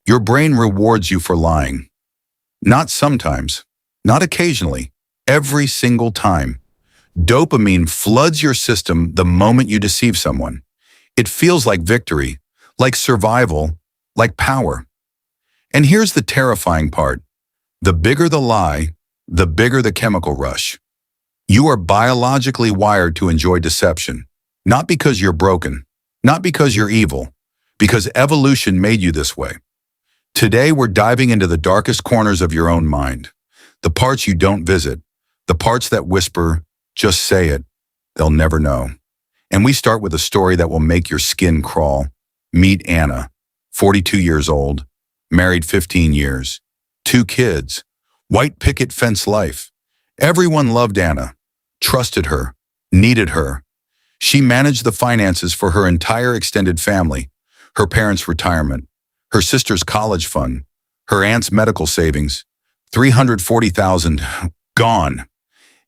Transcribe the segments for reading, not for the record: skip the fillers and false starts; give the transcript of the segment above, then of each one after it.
Your brain rewards you for lying. Not sometimes, not occasionally, every single time. Dopamine floods your system the moment you deceive someone. It feels like victory, like survival, like power. And here's the terrifying part. The bigger the lie, the bigger the chemical rush. You are biologically wired to enjoy deception, not because you're broken, not because you're evil, because evolution made you this way. Today, we're diving into the darkest corners of your own mind, the parts you don't visit, the parts that whisper, just say it, they'll never know. And we start with a story that will make your skin crawl. Meet Anna, 42 years old, married 15 years, 2 kids, white picket fence life. Everyone loved Anna, trusted her, needed her. She managed the finances for her entire extended family, her parents' retirement, her sister's college fund, her aunt's medical savings, $340,000 gone.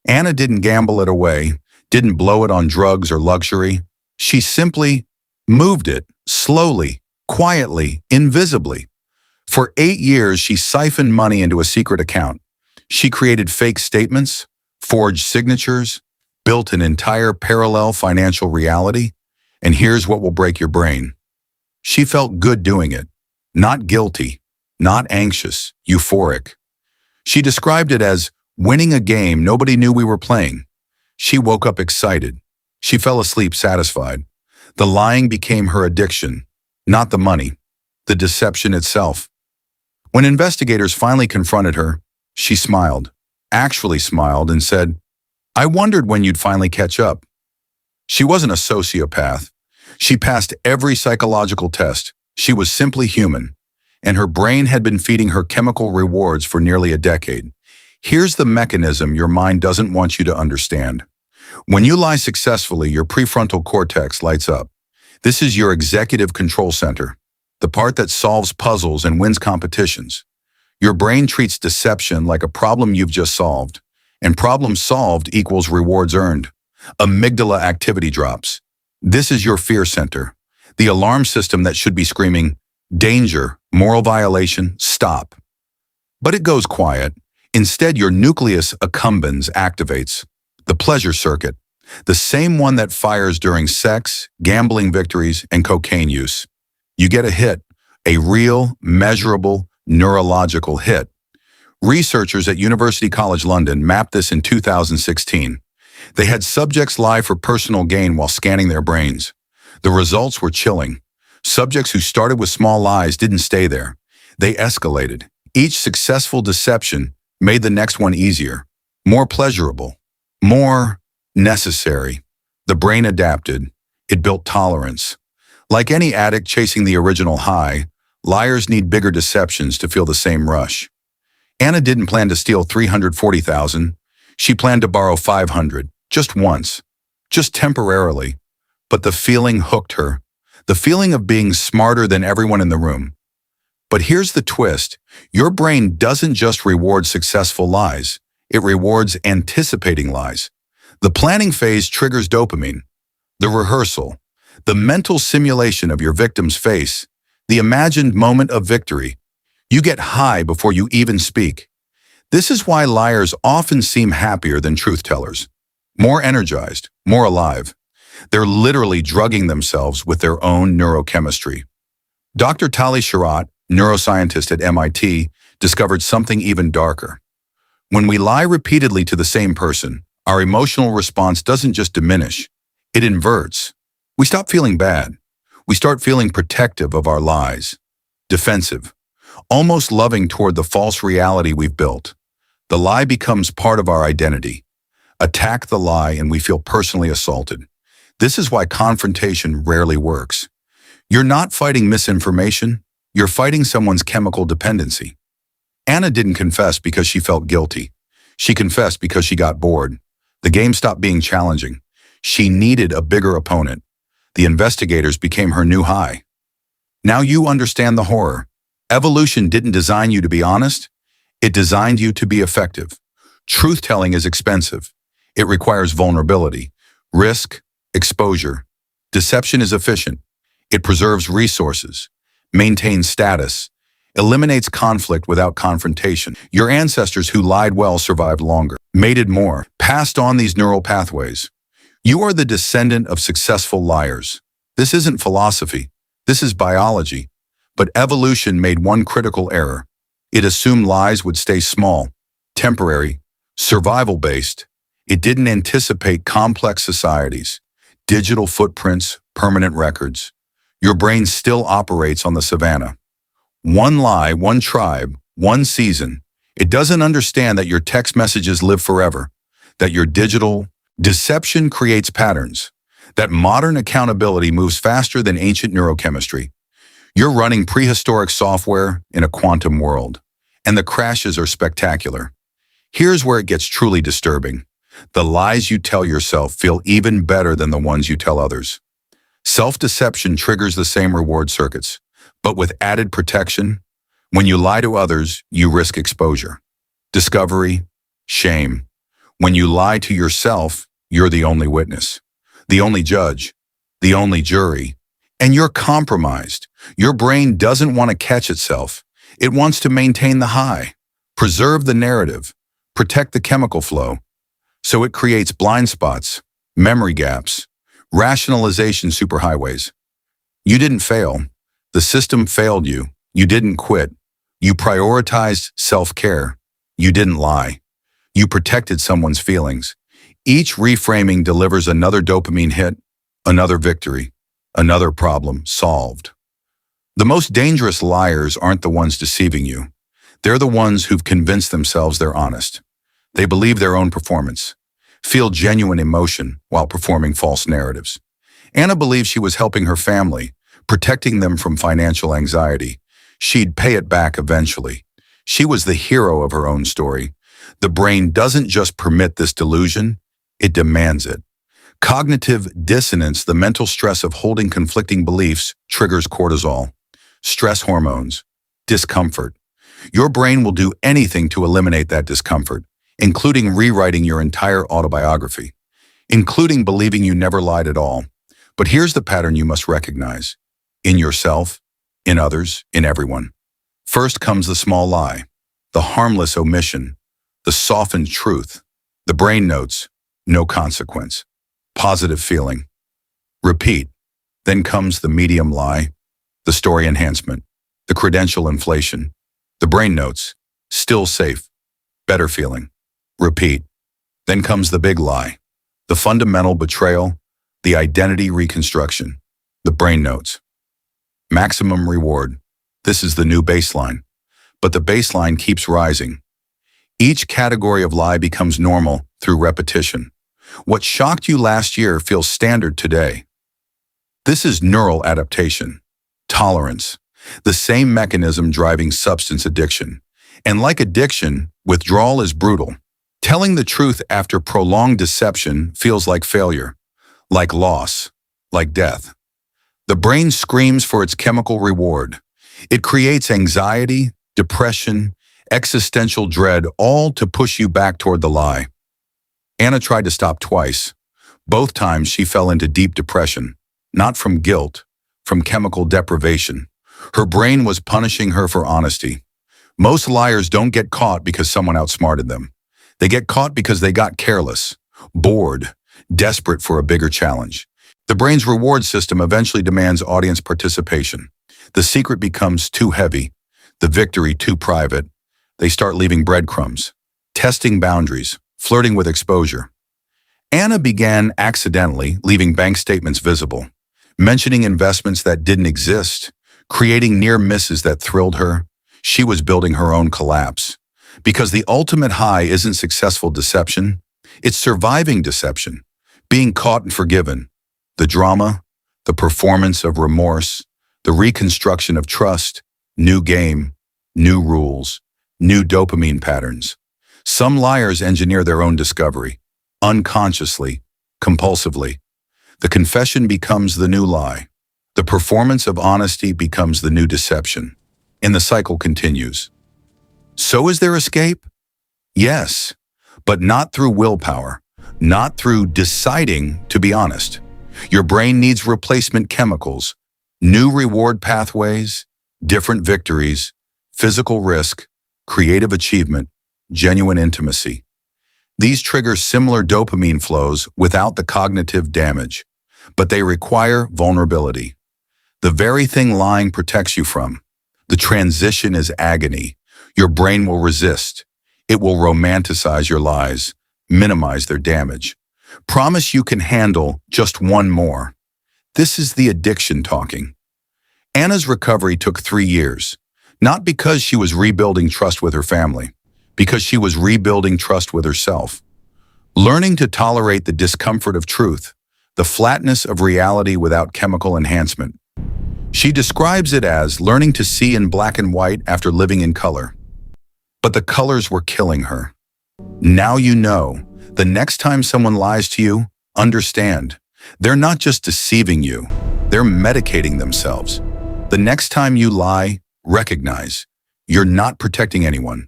Anna didn't gamble it away, didn't blow it on drugs or luxury. She simply moved it, slowly, quietly, invisibly. For 8 years, she siphoned money into a secret account. She created fake statements, forged signatures, built an entire parallel financial reality. And here's what will break your brain. She felt good doing it, not guilty, not anxious, euphoric. She described it as winning a game nobody knew we were playing. She woke up excited. She fell asleep satisfied. The lying became her addiction, not the money, the deception itself. When investigators finally confronted her, she smiled, actually smiled, and said, "I wondered when you'd finally catch up." She wasn't a sociopath. She passed every psychological test. She was simply human, and her brain had been feeding her chemical rewards for nearly a decade. Here's the mechanism your mind doesn't want you to understand. When you lie successfully, your prefrontal cortex lights up. This is your executive control center, the part that solves puzzles and wins competitions. Your brain treats deception like a problem you've just solved, and problem solved equals rewards earned. Amygdala activity drops. This is your fear center, the alarm system that should be screaming, danger, moral violation, stop. But it goes quiet. Instead, your nucleus accumbens activates, the pleasure circuit, the same one that fires during sex, gambling victories, and cocaine use. You get a hit, a real, measurable, neurological hit. Researchers at University College London mapped this in 2016. They had subjects lie for personal gain while scanning their brains. The results were chilling. Subjects who started with small lies didn't stay there. They escalated. Each successful deception made the next one easier, more pleasurable, more necessary. The brain adapted. It built tolerance. Like any addict chasing the original high, liars need bigger deceptions to feel the same rush. Anna didn't plan to steal $340,000. She planned to borrow $500, just once, just temporarily. But the feeling hooked her, the feeling of being smarter than everyone in the room. But here's the twist. Your brain doesn't just reward successful lies. It rewards anticipating lies. The planning phase triggers dopamine. The rehearsal, the mental simulation of your victim's face, the imagined moment of victory. You get high before you even speak. This is why liars often seem happier than truth tellers. More energized, more alive. They're literally drugging themselves with their own neurochemistry. Dr. Tali Sharot, neuroscientist at MIT, discovered something even darker. When we lie repeatedly to the same person, our emotional response doesn't just diminish, it inverts. We stop feeling bad. We start feeling protective of our lies, defensive, almost loving toward the false reality we've built. The lie becomes part of our identity. Attack the lie and we feel personally assaulted. This is why confrontation rarely works. You're not fighting misinformation, you're fighting someone's chemical dependency. Anna didn't confess because she felt guilty. She confessed because she got bored. The game stopped being challenging. She needed a bigger opponent. The investigators became her new high. Now you understand the horror. Evolution didn't design you to be honest. It designed you to be effective. Truth-telling is expensive. It requires vulnerability, risk, exposure. Deception is efficient. It preserves resources, maintains status, eliminates conflict without confrontation. Your ancestors who lied well survived longer, mated more, passed on these neural pathways. You are the descendant of successful liars. This isn't philosophy. This is biology. But evolution made one critical error. It assumed lies would stay small, temporary, survival-based. It didn't anticipate complex societies, digital footprints, permanent records. Your brain still operates on the savannah. One lie, one tribe, one season. It doesn't understand that your text messages live forever, that your digital deception creates patterns, that modern accountability moves faster than ancient neurochemistry. You're running prehistoric software in a quantum world, and the crashes are spectacular. Here's where it gets truly disturbing. The lies you tell yourself feel even better than the ones you tell others. Self-deception triggers the same reward circuits, but with added protection. When you lie to others, you risk exposure, discovery, shame. When you lie to yourself, you're the only witness, the only judge, the only jury, and you're compromised. Your brain doesn't want to catch itself. It wants to maintain the high, preserve the narrative, protect the chemical flow. So it creates blind spots, memory gaps, rationalization superhighways. You didn't fail. The system failed you. You didn't quit. You prioritized self-care. You didn't lie. You protected someone's feelings. Each reframing delivers another dopamine hit, another victory, another problem solved. The most dangerous liars aren't the ones deceiving you. They're the ones who've convinced themselves they're honest. They believe their own performance, feel genuine emotion while performing false narratives. Anna believed she was helping her family, protecting them from financial anxiety. She'd pay it back eventually. She was the hero of her own story. The brain doesn't just permit this delusion, it demands it. Cognitive dissonance, the mental stress of holding conflicting beliefs, triggers cortisol, stress hormones, discomfort. Your brain will do anything to eliminate that discomfort, including rewriting your entire autobiography, including believing you never lied at all. But here's the pattern you must recognize. In yourself, in others, in everyone. First comes the small lie, the harmless omission, the softened truth. The brain notes, no consequence, positive feeling. Repeat. Then comes the medium lie, the story enhancement, the credential inflation. The brain notes, still safe, better feeling. Repeat. Then comes the big lie, the fundamental betrayal, the identity reconstruction. The brain notes, maximum reward. This is the new baseline. But the baseline keeps rising. Each category of lie becomes normal through repetition. What shocked you last year feels standard today. This is neural adaptation, tolerance, the same mechanism driving substance addiction. And like addiction, withdrawal is brutal. Telling the truth after prolonged deception feels like failure, like loss, like death. The brain screams for its chemical reward. It creates anxiety, depression, existential dread, all to push you back toward the lie. Anna tried to stop twice. Both times she fell into deep depression, not from guilt, from chemical deprivation. Her brain was punishing her for honesty. Most liars don't get caught because someone outsmarted them. They get caught because they got careless, bored, desperate for a bigger challenge. The brain's reward system eventually demands audience participation. The secret becomes too heavy, the victory too private. They start leaving breadcrumbs, testing boundaries, flirting with exposure. Anna began accidentally leaving bank statements visible, mentioning investments that didn't exist, creating near misses that thrilled her. She was building her own collapse. Because the ultimate high isn't successful deception, it's surviving deception, being caught and forgiven. The drama, the performance of remorse, the reconstruction of trust, new game, new rules, new dopamine patterns. Some liars engineer their own discovery, unconsciously, compulsively. The confession becomes the new lie. The performance of honesty becomes the new deception. And the cycle continues. So is there escape? Yes, but not through willpower, not through deciding to be honest. Your brain needs replacement chemicals, new reward pathways, different victories, physical risk, creative achievement, genuine intimacy. These trigger similar dopamine flows without the cognitive damage, but they require vulnerability. The very thing lying protects you from. The transition is agony. Your brain will resist. It will romanticize your lies, minimize their damage. Promise you can handle just one more. This is the addiction talking. Anna's recovery took 3 years, not because she was rebuilding trust with her family, because she was rebuilding trust with herself. Learning to tolerate the discomfort of truth, the flatness of reality without chemical enhancement. She describes it as learning to see in black and white after living in color. But the colors were killing her. Now you know, the next time someone lies to you, understand. They're not just deceiving you, they're medicating themselves. The next time you lie, recognize. You're not protecting anyone.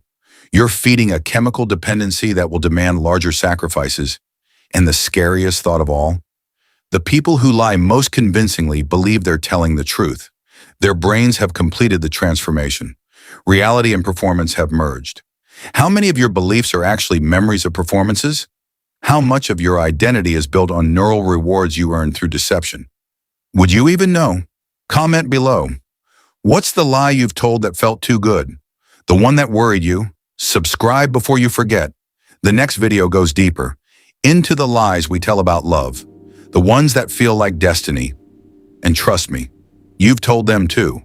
You're feeding a chemical dependency that will demand larger sacrifices. And the scariest thought of all? The people who lie most convincingly believe they're telling the truth. Their brains have completed the transformation. Reality and performance have merged. How many of your beliefs are actually memories of performances? How much of your identity is built on neural rewards you earn through deception? Would you even know? Comment below. What's the lie you've told that felt too good? The one that worried you? Subscribe before you forget. The next video goes deeper into the lies we tell about love, the ones that feel like destiny. And trust me, you've told them too.